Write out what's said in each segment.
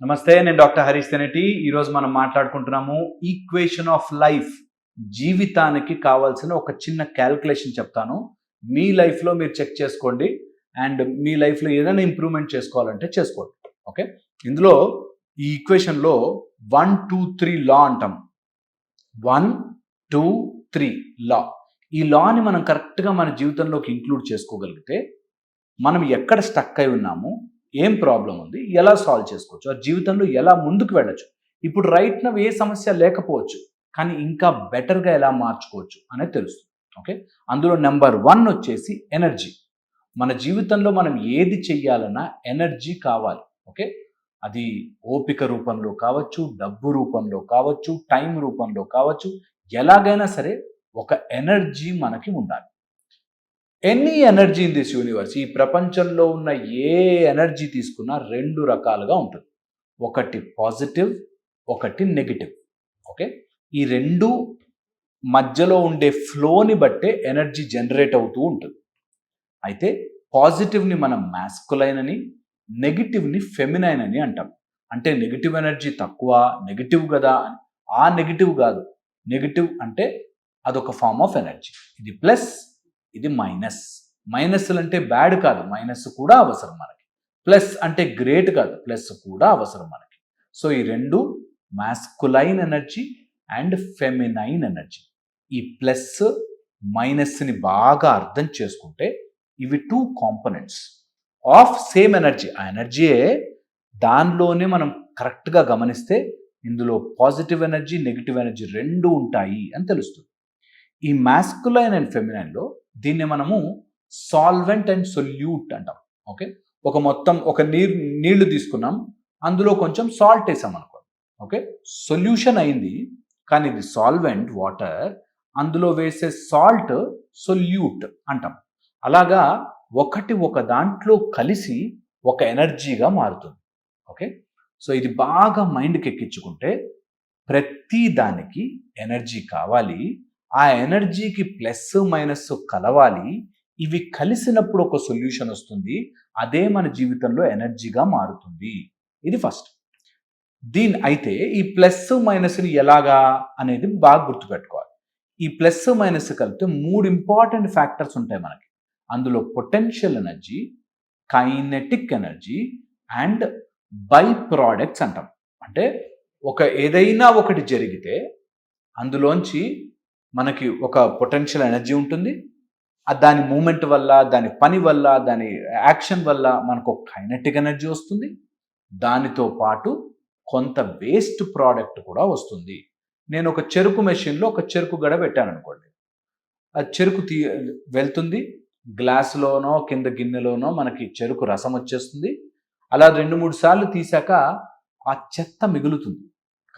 నమస్తే, నేను డాక్టర్ హరీష్ తెనటి. ఈరోజు మనం మాట్లాడుకుంటున్నాము ఈక్వేషన్ ఆఫ్ లైఫ్. జీవితానికి కావాల్సిన ఒక చిన్న క్యాల్కులేషన్ చెప్తాను. మీ లైఫ్లో మీరు చెక్ చేసుకోండి అండ్ మీ లైఫ్లో ఏదైనా ఇంప్రూవ్మెంట్ చేసుకోవాలంటే చేసుకోండి. ఓకే, ఇందులో ఈ ఈక్వేషన్లో 1 2 3 లా అంటాం. 1 2 3 లా. ఈ లాని మనం కరెక్ట్గా మన జీవితంలోకి ఇంక్లూడ్ చేసుకోగలిగితే మనం ఎక్కడ స్టక్ అయి ఉన్నాము, ఏం ప్రాబ్లం ఉంది, ఎలా సాల్వ్ చేసుకోవచ్చు, ఆ జీవితంలో ఎలా ముందుకు వెళ్ళచ్చు, ఇప్పుడు రైట్ నవ్ ఏ సమస్య లేకపోవచ్చు కానీ ఇంకా బెటర్గా ఎలా మార్చుకోవచ్చు అనేది తెలుస్తుంది. ఓకే, అందులో నెంబర్ 1 వచ్చేసి ఎనర్జీ. మన జీవితంలో మనం ఏది చెయ్యాలన్నా ఎనర్జీ కావాలి. ఓకే, అది ఓపిక రూపంలో కావచ్చు, డబ్బు రూపంలో కావచ్చు, టైం రూపంలో కావచ్చు, ఎలాగైనా సరే ఒక ఎనర్జీ మనకి ఉండాలి. Any energy in this universe, ఈ ప్రపంచంలో ఉన్న ఏ ఎనర్జీ తీసుకున్నా 2 రకాలుగా ఉంటుంది. ఒకటి పాజిటివ్, ఒకటి నెగిటివ్. ఓకే, ఈ రెండు మధ్యలో ఉండే ఫ్లోని బట్టే ఎనర్జీ జనరేట్ అవుతూ ఉంటుంది. అయితే పాజిటివ్ని మనం మాస్కులైన్ అని, నెగిటివ్ని ఫెమినైన్ అని అంటాం. అంటే నెగిటివ్ ఎనర్జీ తక్కువ, నెగిటివ్ కదా అని. ఆ నెగిటివ్ కాదు. నెగిటివ్ అంటే అదొక ఫార్మ్ ఆఫ్ ఎనర్జీ. ఇది ప్లస్, ఇది మైనస్. మైనస్లు అంటే బ్యాడ్ కాదు, మైనస్ కూడా అవసరం మనకి. ప్లస్ అంటే గ్రేట్ కాదు, ప్లస్ కూడా అవసరం మనకి. సో ఈ రెండు masculine energy and feminine energy. ఈ ప్లస్ మైనస్ని బాగా అర్థం చేసుకుంటే ఇవి 2 కాంపోనెంట్స్ ఆఫ్ సేమ్ ఎనర్జీ. ఆ ఎనర్జీయే, దానిలోనే మనం కరెక్ట్గా గమనిస్తే ఇందులో పాజిటివ్ ఎనర్జీ, నెగిటివ్ ఎనర్జీ 2 ఉంటాయి అని తెలుస్తుంది. ఈ మాస్కులైన్ అండ్ ఫెమినైన్లో దీన్ని మనము సాల్వెంట్ అండ్ సొల్యూట్ అంటాం. ఓకే, ఒక నీళ్లు తీసుకున్నాం, అందులో కొంచెం సాల్ట్ వేసాం అనుకోండి. ఓకే, సొల్యూషన్ అయింది, కానీ ఇది సాల్వెంట్ వాటర్, అందులో వేసే సాల్ట్ సొల్యూట్ అంటాం. అలాగా ఒక దాంట్లో కలిసి ఒక ఎనర్జీగా మారుతుంది. ఓకే, సో ఇది బాగా మైండ్కి ఎక్కించుకుంటే ప్రతి దానికి ఎనర్జీ కావాలి, ఆ ఎనర్జీకి ప్లస్ మైనస్ కలవాలి, ఇవి కలిసినప్పుడు ఒక సొల్యూషన్ వస్తుంది, అదే మన జీవితంలో ఎనర్జీగా మారుతుంది. ఇది ఫస్ట్. అయితే ఈ ప్లస్ మైనస్ని ఎలాగా అనేది బాగా గుర్తుపెట్టుకోవాలి. ఈ ప్లస్ మైనస్ కలిపితే 3 ఇంపార్టెంట్ ఫ్యాక్టర్స్ ఉంటాయి మనకి. అందులో potential energy, kinetic energy and by products అంటాం. అంటే ఏదైనా ఒకటి జరిగితే అందులోంచి మనకి ఒక పొటెన్షియల్ ఎనర్జీ ఉంటుంది, దాని మూమెంట్ వల్ల, దాని పని వల్ల, దాని యాక్షన్ వల్ల మనకు ఒక కైనెటిక్ ఎనర్జీ వస్తుంది. దానితో పాటు కొంత వేస్ట్ ప్రోడక్ట్ కూడా వస్తుంది. నేను ఒక చెరుకు మెషిన్లో ఒక చెరుకు గడ పెట్టాను అనుకోండి, ఆ చెరుకు వెళ్తుంది, గ్లాసులోనో కింద గిన్నెలోనో మనకి చెరుకు రసం వచ్చేస్తుంది. అలా 2-3 సార్లు తీసాక ఆ చెత్త మిగులుతుంది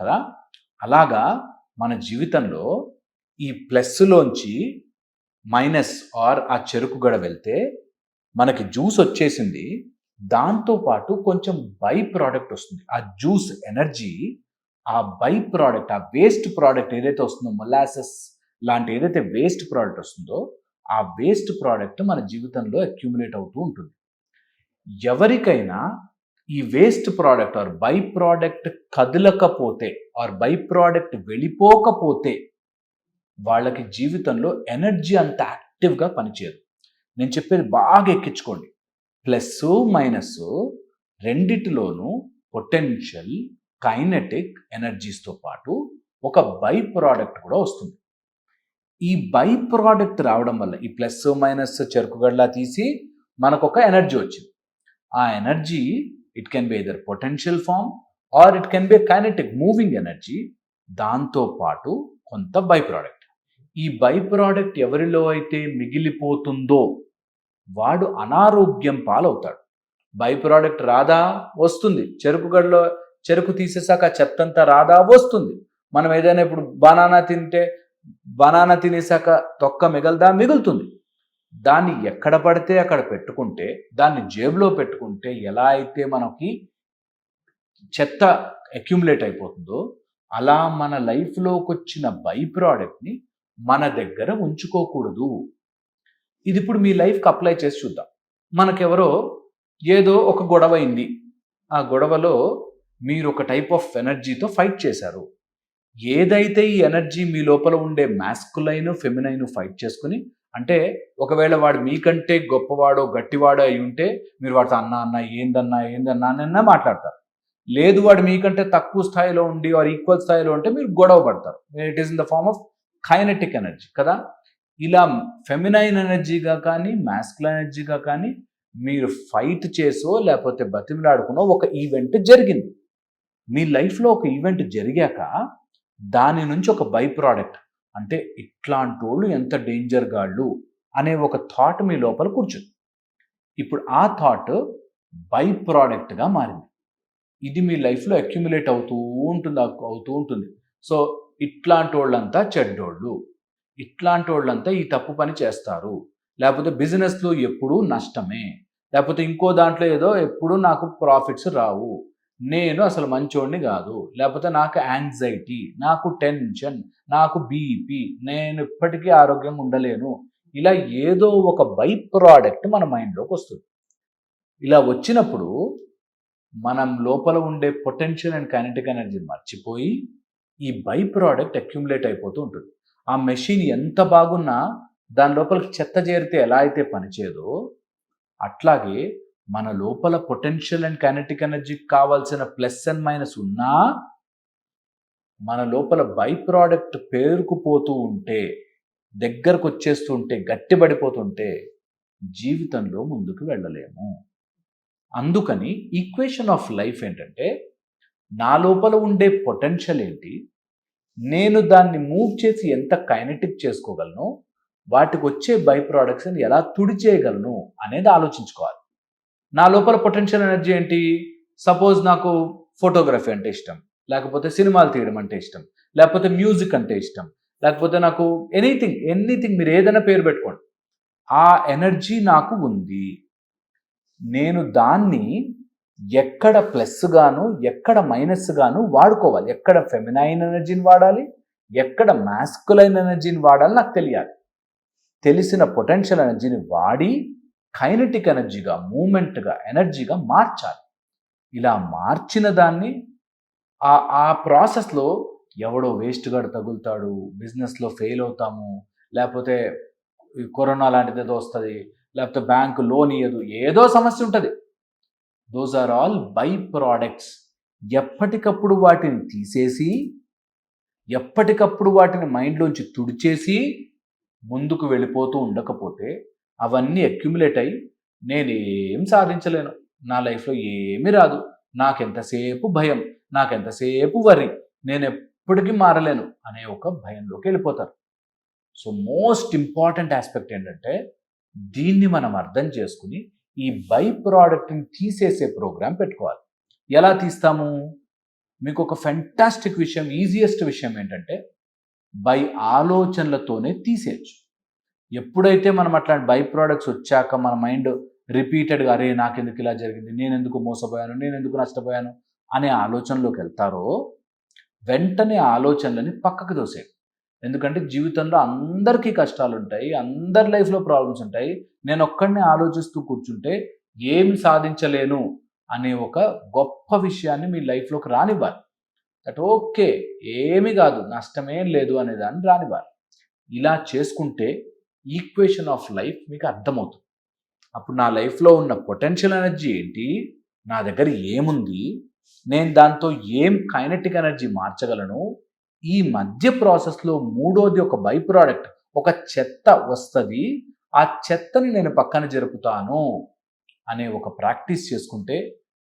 కదా. అలాగా మన జీవితంలో ఈ ప్లస్లోంచి మైనస్ ఆర్ ఆ చెరుకు గడ వెళ్తే మనకి జ్యూస్ వచ్చేసింది, దాంతోపాటు కొంచెం బై ప్రోడక్ట్ వస్తుంది. ఆ జ్యూస్ ఎనర్జీ, ఆ బై ప్రోడక్ట్, ఆ వేస్ట్ ప్రోడక్ట్ ఏదైతే వస్తుందో, మొలాసెస్ లాంటి ఏదైతే వేస్ట్ ప్రోడక్ట్ వస్తుందో, ఆ వేస్ట్ ప్రోడక్ట్ మన జీవితంలో అక్యుములేట్ అవుతూ ఉంటుంది. ఎవరికైనా ఈ waste product or byproduct కదలకపోతే ఆర్ బై ప్రోడక్ట్ వెళ్ళిపోకపోతే వాళ్ళకి జీవితంలో ఎనర్జీ అంత యాక్టివ్గా పనిచేయదు. నేను చెప్పేది బాగా ఎక్కించుకోండి. ప్లస్ మైనస్ రెండిటిలోనూ పొటెన్షియల్, కైనెటిక్ ఎనర్జీస్తో పాటు ఒక బై ప్రోడక్ట్ కూడా వస్తుంది. ఈ బై ప్రోడక్ట్ రావడం వల్ల ఈ ప్లస్ మైనస్ చెరుకుగడ్లా తీసి మనకు ఒక ఎనర్జీ వచ్చింది. ఆ energy it can be either potential form or it can be kinetic moving energy. దాంతో పాటు కొంత బై ప్రోడక్ట్. ఈ బై ప్రోడక్ట్ ఎవరిలో అయితే మిగిలిపోతుందో వాడు అనారోగ్యం పాలవుతాడు. బై ప్రోడక్ట్ రాదా, వస్తుంది. చెరుకుగడలో చెరుకు తీసేసాక చెత్తంతా రాదా, వస్తుంది. మనం ఏదైనా ఇప్పుడు బనానా తినేసాక తొక్క మిగలదా, మిగులుతుంది. దాన్ని ఎక్కడ పడితే అక్కడ పెట్టుకుంటే, దాన్ని జేబులో పెట్టుకుంటే ఎలా అయితే మనకి చెత్త అక్యుములేట్ అయిపోతుందో, అలా మన లైఫ్లోకి వచ్చిన బై ప్రోడక్ట్ని మన దగ్గర ఉంచుకోకూడదు. ఇది ఇప్పుడు మీ లైఫ్కి అప్లై చేసి చూద్దాం. మనకెవరో ఏదో ఒక గొడవ అయింది, ఆ గొడవలో మీరు ఒక టైప్ ఆఫ్ ఎనర్జీతో ఫైట్ చేశారు. ఏదైతే ఈ ఎనర్జీ మీ లోపల ఉండే మాస్కులైన్, ఫెమినైన్ ఫైట్ చేసుకుని, అంటే ఒకవేళ వాడు మీకంటే గొప్పవాడో, గట్టివాడో అయి ఉంటే మీరు వాడితో అన్నా అన్న ఏందన్నా అన్న మాట్లాడతారు. లేదు వాడు మీకంటే తక్కువ స్థాయిలో ఉండి ఆర్ ఈక్వల్ స్థాయిలో ఉంటే మీరు గొడవ పడతారు. It is in the form of kinetic energy కదా. ఇలా ఫెమినైన్ ఎనర్జీగా కానీ, మాస్కులైన్ ఎనర్జీగా కానీ మీరు ఫైట్ చేసో లేకపోతే బతిమిలాడుకునో ఒక ఈవెంట్ జరిగింది. మీ లైఫ్లో ఒక ఈవెంట్ జరిగాక దాని నుంచి ఒక బై ప్రోడక్ట్, అంటే ఇట్లాంటోళ్ళు ఎంత డేంజర్ గాళ్ళు అనే ఒక థాట్ మీ లోపల కూర్చుంది. ఇప్పుడు ఆ థాట్ బై ప్రోడక్ట్గా మారింది. ఇది మీ లైఫ్లో అక్యుములేట్ అవుతూ ఉంటుంది. సో ఇట్లాంటి వాళ్ళంతా చెడ్డోళ్ళు, ఇట్లాంటి వాళ్ళంతా ఈ తప్పు పని చేస్తారు, లేకపోతే బిజినెస్లో ఎప్పుడూ నష్టమే, లేకపోతే ఇంకో దాంట్లో ఏదో ఎప్పుడూ నాకు ప్రాఫిట్స్ రావు, నేను అసలు మంచోడిని కాదు, లేకపోతే నాకు యాంగ్జైటీ, నాకు టెన్షన్, నాకు బీపీ, నేను ఇప్పటికీ ఆరోగ్యంగా ఉండలేను. ఇలా ఏదో ఒక బై ప్రోడక్ట్ మన మైండ్లోకి వస్తుంది. ఇలా వచ్చినప్పుడు మనం లోపల ఉండే పొటెన్షియల్ అండ్ కైనెటిక్ ఎనర్జీని మర్చిపోయి ఈ బై ప్రోడక్ట్ అక్యుములేట్ అయిపోతూ ఉంటుంది. ఆ మెషిన్ ఎంత బాగున్నా దాని లోపలికి చెత్త చేరితే ఎలా అయితే పనిచేయదో అట్లాగే మన లోపల పొటెన్షియల్ అండ్ కైనెటిక్ ఎనర్జీకి కావాల్సిన ప్లస్ అండ్ మైనస్ ఉన్నా మన లోపల బై ప్రోడక్ట్ పేరుకుపోతూ ఉంటే, దగ్గరకు వచ్చేస్తుంటే, గట్టిపడిపోతుంటే జీవితంలో ముందుకు వెళ్ళలేము. అందుకని ఈక్వేషన్ ఆఫ్ లైఫ్ ఏంటంటే, నా లోపల ఉండే పొటెన్షియల్ ఏంటి, నేను దాన్ని మూవ్ చేసి ఎంత కైనెటిక్ చేసుకోగలను, వాటికి వచ్చే బై ప్రోడక్ట్స్ని ఎలా తుడిచేయగలను అనేది ఆలోచించుకోవాలి. నా లోపల పొటెన్షియల్ ఎనర్జీ ఏంటి? సపోజ్ నాకు ఫోటోగ్రఫీ అంటే ఇష్టం, లేకపోతే సినిమాలు తీయడం అంటే ఇష్టం, లేకపోతే మ్యూజిక్ అంటే ఇష్టం, లేకపోతే నాకు ఎనీథింగ్ మీరు ఏదైనా పేరు పెట్టుకోండి. ఆ ఎనర్జీ నాకు ఉంది. నేను దాన్ని ఎక్కడ ప్లస్ గాను, ఎక్కడ మైనస్ గాను వాడుకోవాలి. ఎక్కడ ఫెమినైన్ ఎనర్జీని వాడాలి, ఎక్కడ మాస్కులైన్ ఎనర్జీని వాడాలి నాకు తెలియాలి. తెలిసిన పొటెన్షియల్ ఎనర్జీని వాడి కైనెటిక్ ఎనర్జీగా, మూమెంట్గా, ఎనర్జీగా మార్చాలి. ఇలా మార్చిన దాన్ని ఆ ప్రాసెస్లో ఎవడో వేస్ట్గా తగులుతాడు, బిజినెస్లో ఫెయిల్ అవుతాము, లేకపోతే కరోనా లాంటిది ఏదో వస్తుంది, లేకపోతే బ్యాంకు లోన్ ఇయ్యదు, ఏదో సమస్య ఉంటుంది. Those are all byproducts. ఎప్పటికప్పుడు వాటిని తీసేసి, ఎప్పటికప్పుడు వాటిని మైండ్లోంచి తుడిచేసి ముందుకు వెళ్ళిపోతూ ఉండకపోతే అవన్నీ అక్యుములేట్ అయ్యి నేనేం సాధించలేను, నా లైఫ్లో ఏమీ రాదు, నాకెంతసేపు భయం, నాకెంతసేపు వరి, నేను ఎప్పటికీ మారలేను అనే ఒక భయంలోకి వెళ్ళిపోతారు. సో మోస్ట్ ఇంపార్టెంట్ ఆస్పెక్ట్ ఏంటంటే, దీన్ని మనం అర్థం చేసుకుని ఈ బై ప్రోడక్ట్ని తీసేసే ప్రోగ్రాం పెట్టుకోవాలి. ఎలా తీస్తాము? మీకు ఒక ఫెంటాస్టిక్ విషయం, ఈజియెస్ట్ విషయం ఏంటంటే, బై ఆలోచనలతోనే తీసేయచ్చు. ఎప్పుడైతే మనం అట్లాంటి బై ప్రోడక్ట్స్ వచ్చాక మన మైండ్ రిపీటెడ్గా అరే నాకెందుకు ఇలా జరిగింది, నేను ఎందుకు మోసపోయాను, నేను ఎందుకు నష్టపోయాను అనే ఆలోచనలోకి వెళ్తారో వెంటనే ఆలోచనలని పక్కకు దోసేయండి. ఎందుకంటే జీవితంలో అందరికీ కష్టాలు ఉంటాయి, అందరి లైఫ్లో ప్రాబ్లమ్స్ ఉంటాయి. నేను ఒక్కడిని ఆలోచిస్తూ కూర్చుంటే ఏమి సాధించలేను అనే ఒక గొప్ప విషయాన్ని మీ లైఫ్లోకి రానివ్వాలి. దట్ ఓకే, ఏమి కాదు, నష్టమేం లేదు అనే దాన్ని రానివ్వాలి. ఇలా చేసుకుంటే ఈక్వేషన్ ఆఫ్ లైఫ్ మీకు అర్థమవుతుంది. అప్పుడు నా లైఫ్లో ఉన్న పొటెన్షియల్ ఎనర్జీ ఏంటి, నా దగ్గర ఏముంది, నేను దాంతో ఏం కైనెటిక్ ఎనర్జీ మార్చగలను, ఈ మధ్య ప్రాసెస్లో మూడోది ఒక బై ప్రోడక్ట్, ఒక చెత్త వస్తుంది, ఆ చెత్తని నేను పక్కన జరుపుతాను అనే ఒక ప్రాక్టీస్ చేసుకుంటే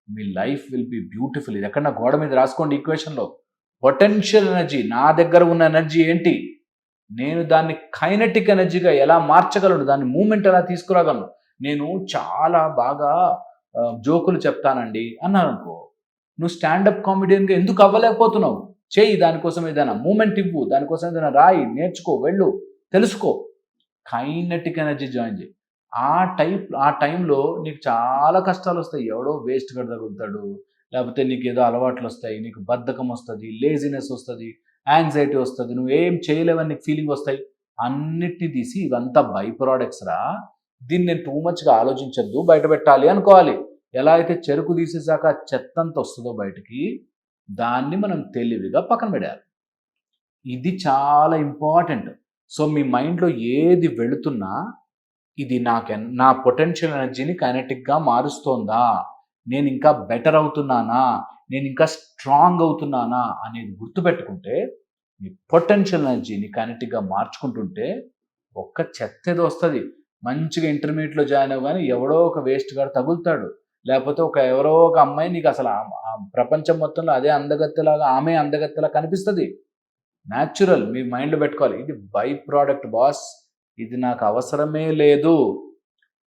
మీ లైఫ్ విల్ బి బ్యూటిఫుల్. ఇది ఎక్కడ గోడ మీద రాసుకోండి ఈక్వేషన్లో. పొటెన్షియల్ ఎనర్జీ, నా దగ్గర ఉన్న ఎనర్జీ ఏంటి, నేను దాన్ని కైనెటిక్ ఎనర్జీగా ఎలా మార్చగలను, దాన్ని మూమెంట్ ఎలా తీసుకురాగలను. నేను చాలా బాగా జోకులు చెప్తానండి అన్నాను అనుకో, నువ్వు స్టాండప్ కామెడియన్గా ఎందుకు అవ్వలేకపోతున్నావు? చేయి, దానికోసం ఏదైనా మూమెంట్ ఇవ్వు, దానికోసం ఏదైనా రాయి, నేర్చుకో, వెళ్ళు, తెలుసుకో, కైనెటిక్ ఎనర్జీ జాయిన్ చేయి. ఆ టైంలో నీకు చాలా కష్టాలు వస్తాయి. ఎవడో వేస్ట్గా తగులుతాడు, లేకపోతే నీకు ఏదో అలవాట్లు వస్తాయి, నీకు బద్ధకం వస్తుంది, లేజినెస్ వస్తుంది, యాంగ్జైటీ వస్తుంది, నువ్వు ఏం చేయలేవని నీకు ఫీలింగ్ వస్తాయి. అన్నిటినీ తీసి ఇవంతా బై ప్రోడక్ట్స్ రా, దీన్ని నేను టూ మచ్గా ఆలోచించద్దు, బయట పెట్టాలి అనుకోవాలి. ఎలా అయితే చెరుకు తీసేసాక ఆ చెత్త అంతా వస్తుందో బయటికి, దాన్ని మనం తెలివిగా పక్కన పెట్టాలి. ఇది చాలా ఇంపార్టెంట్. సో మీ మైండ్‌లో ఏది వెళుతున్నా ఇది నా పొటెన్షియల్ ఎనర్జీని కైనెటిక్‌గా మారుస్తోందా? నేను ఇంకా బెటర్ అవుతున్నానా? నేను ఇంకా స్ట్రాంగ్ అవుతున్నానా? అనేది గుర్తుపెట్టుకుంటే మీ పొటెన్షియల్ ఎనర్జీని కైనెటిక్‌గా మార్చుకుంటుంటే ఒక్క చెత్తేదో వస్తది. మంచిగా ఇంటర్మీడియేట్‌లో జాయిన్ అవ్వగానే ఎవడో ఒక వేస్ట్ గాడు తగులుతాడు. లేకపోతే ఎవరో ఒక అమ్మాయి నీకు అసలు ప్రపంచం మొత్తంలో అదే అందగత్తెలాగా ఆమె అందగత్తెలా కనిపిస్తది. న్యాచురల్ మీ మైండ్‌లో పెట్టుకోవాలి. ఇది బై ప్రొడక్ట్ బాస్. ఇది నాకు అవసరమే లేదు.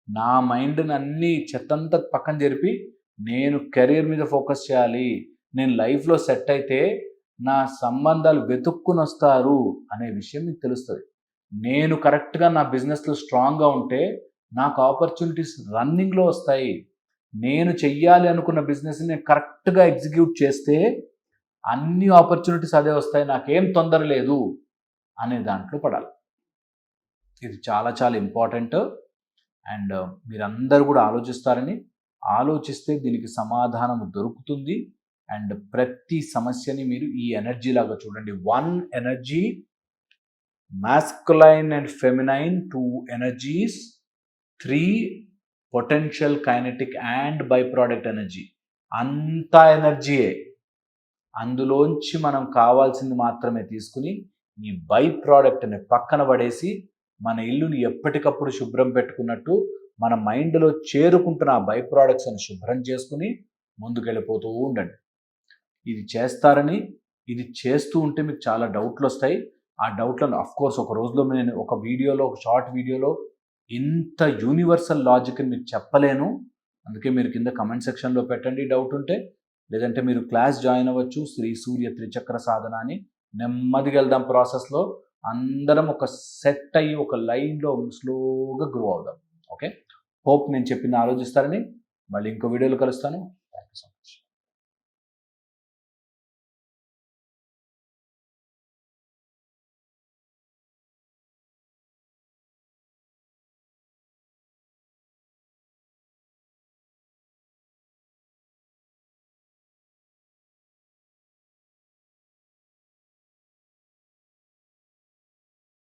నా మైండ్‌ని అన్నీ చెత్తంతా పక్కన జరిపి నేను కెరీర్ మీద ఫోకస్ చేయాలి. నేను లైఫ్‌లో సెట్ అయితే నా సంబంధాలు వెతుక్కొనొస్తారు అనే విషయం మీకు తెలుస్తది. నేను కరెక్ట్‌గా నా బిజినెస్‌లో స్ట్రాంగ్‌గా ఉంటే నాకు ఆపర్చునిటీస్ రన్నింగ్‌లో వస్తాయి. నేను చెయ్యాలి అనుకున్న బిజినెస్‌ని నేను కరెక్ట్‌గా ఎగ్జిక్యూట్ చేస్తే అన్ని ఆపర్చునిటీస్ అదే వస్తాయి. నాకేం తొందర లేదు అనే దాంట్లో పడాలి. ఇది చాలా చాలా ఇంపార్టెంట్. అండ్ మీరందరూ కూడా ఆలోచిస్తారని, ఆలోచిస్తే దీనికి సమాధానం దొరుకుతుంది. అండ్ ప్రతి సమస్యని మీరు ఈ ఎనర్జీ లాగా చూడండి. 1 energy, masculine and feminine 2 energies, 3 potential kinetic and by product energy. అంతా ఎనర్జీయే. అందులోంచి మనం కావాల్సింది మాత్రమే తీసుకుని ఈ బై ప్రోడక్ట్ని పక్కన పడేసి మన ఇల్లుని ఎప్పటికప్పుడు శుభ్రం పెట్టుకున్నట్టు మన మైండ్లో చేరుకుంటున్న ఆ బై ప్రోడక్ట్స్ని శుభ్రం చేసుకుని ముందుకెళ్ళిపోతూ ఉండండి. ఇది చేస్తారని, ఇది చేస్తూ ఉంటే మీకు చాలా డౌట్లు వస్తాయి. ఆ డౌట్లను అఫ్కోర్స్ ఒక రోజులో నేను ఒక వీడియోలో, ఒక షార్ట్ వీడియోలో ఇంత యూనివర్సల్ లాజిక్ని మీకు చెప్పలేను. అందుకే మీరు కింద కమెంట్ సెక్షన్లో పెట్టండి డౌట్ ఉంటే. లేదంటే మీరు క్లాస్ జాయిన్ అవ్వచ్చు. శ్రీ సూర్య త్రిచక్ర సాధన అని. నెమ్మదిగా వెళ్దాం ప్రాసెస్లో. అందరం ఒక సెట్ అయ్యి ఒక లైన్లో స్లోగా గ్రో అవుదాం. ఓకే, హోప్ నేను చెప్పింది ఆలోచిస్తారని. మళ్ళీ ఇంకో వీడియోలో కలుస్తాను. Thank you so much.